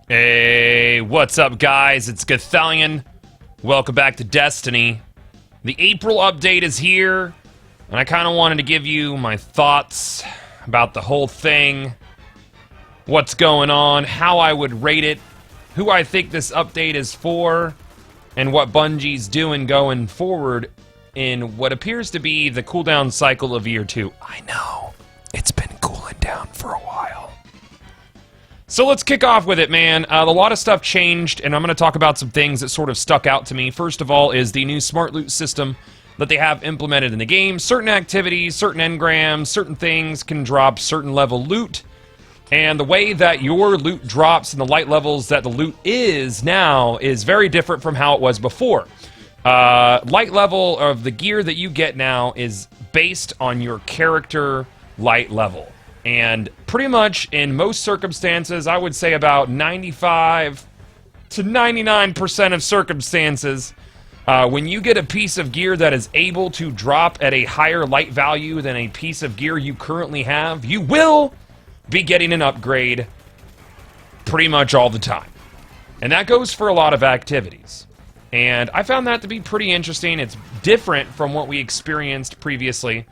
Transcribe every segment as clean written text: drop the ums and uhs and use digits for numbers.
Hey, what's up, guys? It's Gathalion. Welcome back to Destiny. The April update is here, and I kind of wanted to give you my thoughts about the whole thing, what's going on, how I would rate it, who I think this update is for, and what Bungie's doing going forward in what appears to be the cooldown cycle of Year 2. I know, it's been cooling down for a while. So let's kick off with it, man. A lot of stuff changed, and I'm going to talk about some things that sort of stuck out to me. First of all is the new smart loot system that they have implemented in the game. Certain activities, certain engrams, certain things can drop certain level loot, and the way that your loot drops and the light levels that the loot is now is very different from how it was before. Light level of the gear that you get now is based on your character light level. And pretty much in most circumstances, I would say about 95 to 99% of circumstances, when you get a piece of gear that is able to drop at a higher light value than a piece of gear you currently have, you will be getting an upgrade pretty much all the time. And that goes for a lot of activities. And I found that to be pretty interesting. It's different from what we experienced previously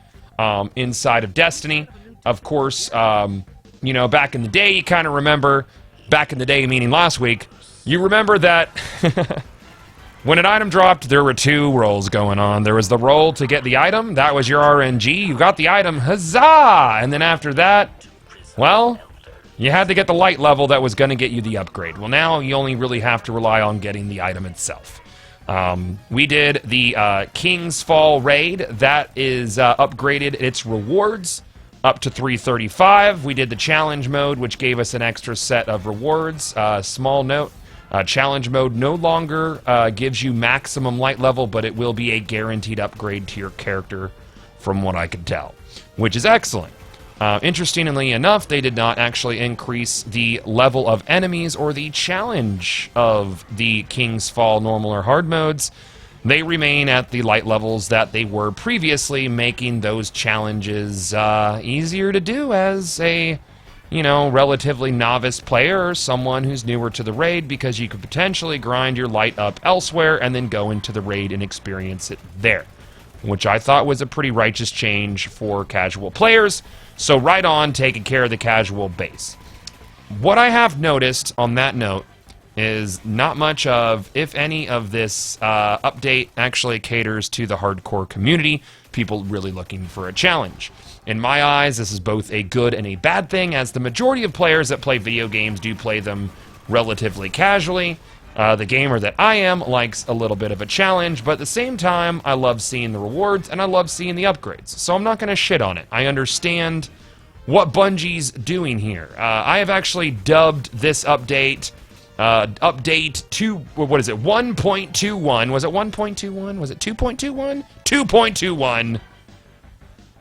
inside of Destiny. Of course, you know, back in the day, you kind of remember, back in the day meaning last week, you remember that when an item dropped, there were two rolls going on. There was the roll to get the item, that was your RNG, you got the item, huzzah! And then after that, well, you had to get the light level that was going to get you the upgrade. Well, now you only really have to rely on getting the item itself. We did the King's Fall raid, that is upgraded its rewards up to 335. We did the challenge mode, which gave us an extra set of rewards. Small note, challenge mode no longer gives you maximum light level, but it will be a guaranteed upgrade to your character from what I could tell, which is excellent. Interestingly enough, they did not actually increase the level of enemies or the challenge of the King's Fall normal or hard modes. They remain at the light levels that they were previously, making those challenges easier to do as a, you know, relatively novice player or someone who's newer to the raid, because you could potentially grind your light up elsewhere and then go into the raid and experience it there, which I thought was a pretty righteous change for casual players. So right on, taking care of the casual base. What I have noticed on that note is not much of, if any, of this update actually caters to the hardcore community, people really looking for a challenge. In my eyes, this is both a good and a bad thing, as the majority of players that play video games do play them relatively casually. The gamer that I am likes a little bit of a challenge, but at the same time, I love seeing the rewards and I love seeing the upgrades. So I'm not going to shit on it. I understand what Bungie's doing here. I have actually dubbed this update update 2, what is it, 1.21, was it 1.21, was it 2.21? 2.21,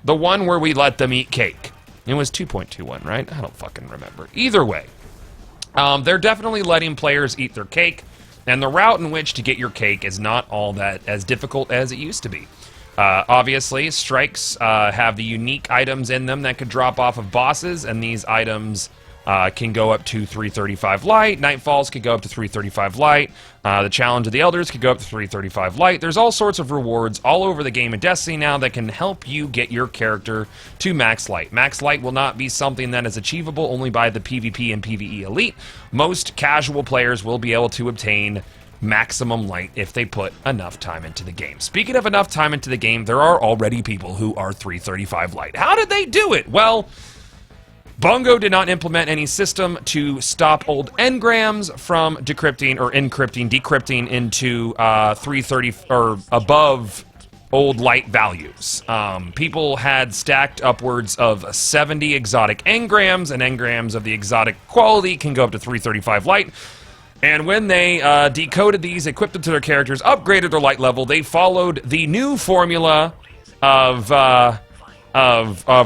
the one where we let them eat cake. It was 2.21, right? I don't fucking remember. Either way, they're definitely letting players eat their cake, and the route in which to get your cake is not all that as difficult as it used to be. Obviously, strikes have the unique items in them that could drop off of bosses, and these items can go up to 335 light. Nightfalls could go up to 335 light. The Challenge of the Elders could go up to 335 light. There's all sorts of rewards all over the game of Destiny now that can help you get your character to max light. Max light will not be something that is achievable only by the PvP and PvE elite. Most casual players will be able to obtain maximum light if they put enough time into the game. Speaking of enough time into the game, there are already people who are 335 light. How did they do it? Well, Bongo did not implement any system to stop old engrams from decrypting or decrypting into 330 or above old light values. People had stacked upwards of 70 exotic engrams, and engrams of the exotic quality can go up to 335 light. And when they decoded these, equipped them to their characters, upgraded their light level, they followed the new formula of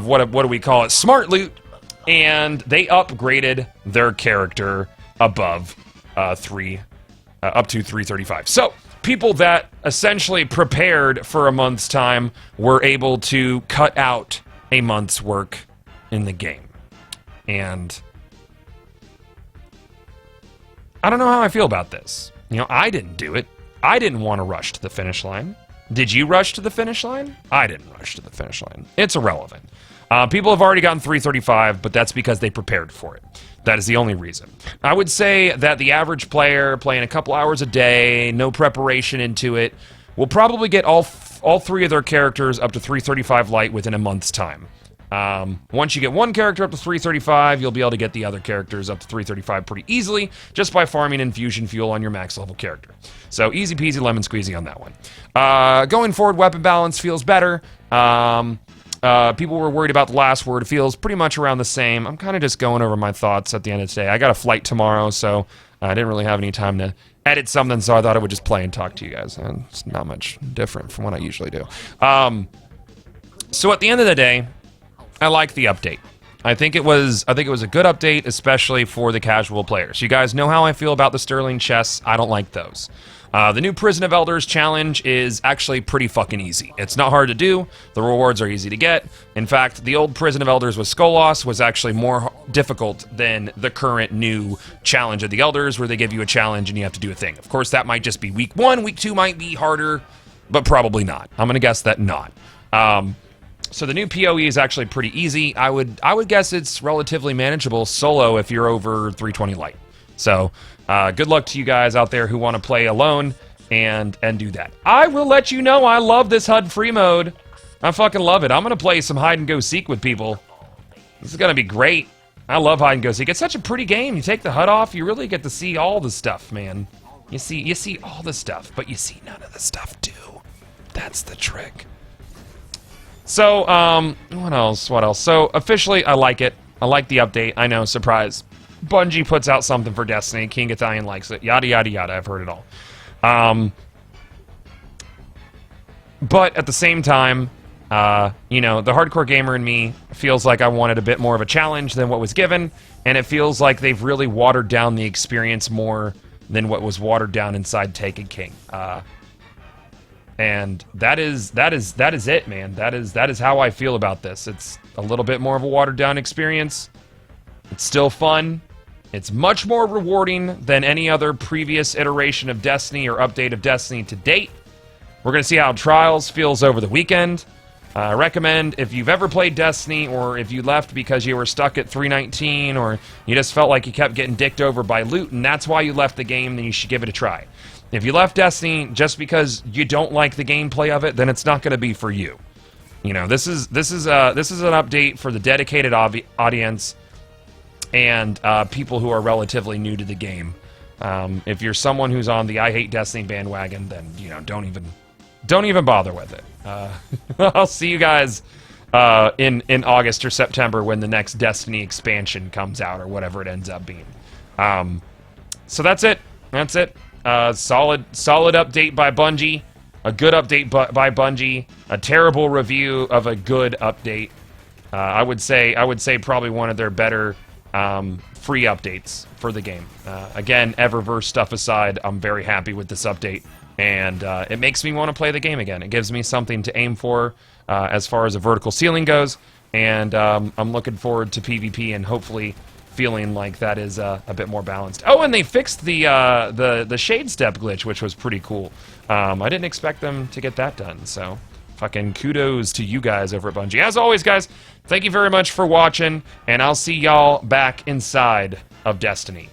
what do we call it? Smart loot. And they upgraded their character above up to 335. So people that essentially prepared for a month's time were able to cut out a month's work in the game. And I don't know how I feel about this. You know, I didn't do it. I didn't want to rush to the finish line. Did you rush to the finish line? I didn't rush to the finish line. It's irrelevant. People have already gotten 335, but that's because they prepared for it. That is the only reason. I would say that the average player playing a couple hours a day, no preparation into it, will probably get all three of their characters up to 335 light within a month's time. Once you get one character up to 335, you'll be able to get the other characters up to 335 pretty easily, just by farming infusion fuel on your max level character. So easy peasy lemon squeezy on that one. Going forward, weapon balance feels better. People were worried about the last word. It feels pretty much around the same. I'm kind of just going over my thoughts at the end of the day. I got a flight tomorrow, so I didn't really have any time to edit something, so I thought I would just play and talk to you guys. And it's not much different from what I usually do. So at the end of the day, I like the update. I think it was a good update, especially for the casual players. You guys know how I feel about the Sterling chests. I don't like those. The new Prison of Elders challenge is actually pretty fucking easy. It's not hard to do. The rewards are easy to get. In fact, the old Prison of Elders with Skolos was actually more difficult than the current new Challenge of the Elders, where they give you a challenge and you have to do a thing. Of course, that might just be week 1. Week 2 might be harder, but probably not. I'm gonna guess that not. So the new PoE is actually pretty easy. I would guess it's relatively manageable solo if you're over 320 light. So good luck to you guys out there who want to play alone and do that. I will let you know I love this Hud Free Mode. I fucking love it. I'm going to play some hide and go seek with people. This is going to be great. I love hide and go seek. It's such a pretty game. You take the HUD off, you really get to see all the stuff, man. You see all the stuff, but you see none of the stuff too. That's the trick. So, what else? So, officially, I like it. I like the update. I know, surprise. Bungie puts out something for Destiny. King Italian likes it. Yada, yada, yada. I've heard it all. But at the same time, you know, the hardcore gamer in me feels like I wanted a bit more of a challenge than what was given, and it feels like they've really watered down the experience more than what was watered down inside Taken King. And that is it, man. That is how I feel about this. It's a little bit more of a watered down experience. It's still fun. It's much more rewarding than any other previous iteration of Destiny or update of Destiny to date. We're going to see how Trials feels over the weekend. I recommend, if you've ever played Destiny, or if you left because you were stuck at 319, or you just felt like you kept getting dicked over by loot, and that's why you left the game, then you should give it a try. If you left Destiny just because you don't like the gameplay of it, then it's not going to be for you. You know, this is an update for the dedicated audience and people who are relatively new to the game. If you're someone who's on the I Hate Destiny bandwagon, then, you know, don't even bother with it. I'll see you guys in August or September when the next Destiny expansion comes out, or whatever it ends up being. So that's it. Solid update by Bungie. A good update by Bungie. A terrible review of a good update. I would say probably one of their better free updates for the game. Again, Eververse stuff aside, I'm very happy with this update, and it makes me want to play the game again. It gives me something to aim for as far as a vertical ceiling goes, and I'm looking forward to PvP and hopefully feeling like that is a bit more balanced. Oh, and they fixed the shade step glitch, which was pretty cool. I didn't expect them to get that done, so fucking kudos to you guys over at Bungie. As always, guys, thank you very much for watching, and I'll see y'all back inside of Destiny.